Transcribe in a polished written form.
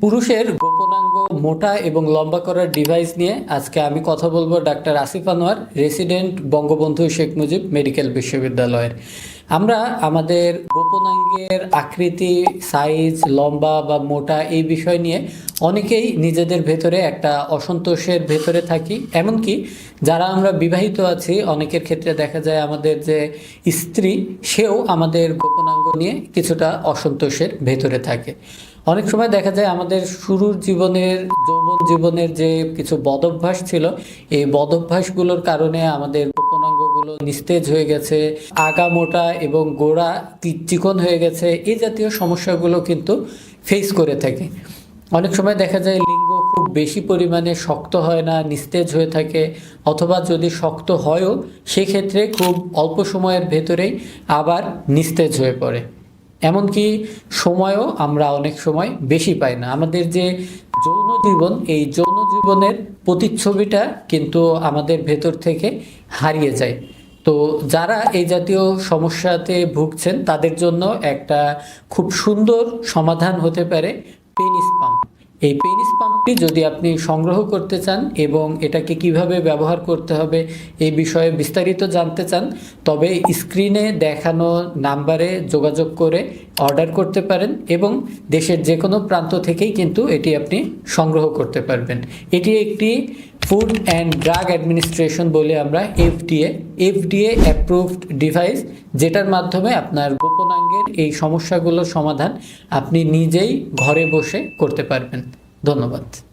পুরুষের গোপনাঙ্গ মোটা এবং লম্বা করার ডিভাইস নিয়ে আজকে আমি কথা বলবো doctor Asif Anwar, resident Bangabandhu Sheikh Mujib medical বিশ্ববিদ্যালয়ের। আমরা আমাদের গোপনাঙ্গের আকৃতি, সাইজ, লম্বা বা মোটা এই বিষয় নিয়ে অনেকেই নিজেদের ভেতরে একটা অসন্তোষের ভেতরে থাকি। এমনকি যারা আমরা বিবাহিত আছি, অনেকের ক্ষেত্রে দেখা যায় আমাদের যে স্ত্রী, সেও আমাদের গোপনাঙ্গ নিয়ে কিছুটা অসন্তোষের ভেতরে থাকে। অনেক সময় দেখা যায় আমাদের শুরুর জীবনের, যৌবন জীবনের যে কিছু বদভ্যাস ছিল, এই বদভ্যাসগুলোর কারণে আমাদের গোপনাঙ্গগুলো নিস্তেজ হয়ে গেছে, আগা মোটা এবং গোড়া চিকন হয়ে গেছে। এই জাতীয় সমস্যাগুলো কিন্তু ফেস করে থাকে। অনেক সময় দেখা যায় লিঙ্গ খুব বেশি পরিমাণে শক্ত হয় না, নিস্তেজ হয়ে থাকে, অথবা যদি শক্ত হয়ও সেক্ষেত্রে খুব অল্প সময়ের ভেতরেই আবার নিস্তেজ হয়ে পড়ে। এমনকি সময়ও আমরা অনেক সময় বেশি পাই না। আমাদের যে যৌন জীবন, এই যৌন জীবনের প্রতিচ্ছবিটা কিন্তু আমাদের ভেতর থেকে হারিয়ে যায়। তো যারা এই জাতীয় সমস্যাতে ভুগছেন তাদের জন্য একটা খুব সুন্দর সমাধান হতে পারে পেনিস পাম্প। এই পেনিস পাম্পটি যদি আপনি সংগ্রহ করতে চান এবং এটাকে কিভাবে ব্যবহার করতে হবে এই বিষয়ে বিস্তারিত জানতে চান, তবে স্ক্রিনে দেখানো নাম্বারে যোগাযোগ করে অর্ডার করতে পারেন এবং দেশের যে কোনো প্রান্ত থেকেই কিন্তু এটি আপনি সংগ্রহ করতে পারবেন। এটি একটি ফুড অ্যান্ড ড্রাগ অ্যাডমিনিস্ট্রেশন বলে আমরা এফডিএ অ্যাপ্রুভড ডিভাইস, যেটার মাধ্যমে আপনার গোপনাঙ্গের এই সমস্যাগুলোর সমাধান আপনি নিজেই ঘরে বসে করতে পারবেন। ধন্যবাদ।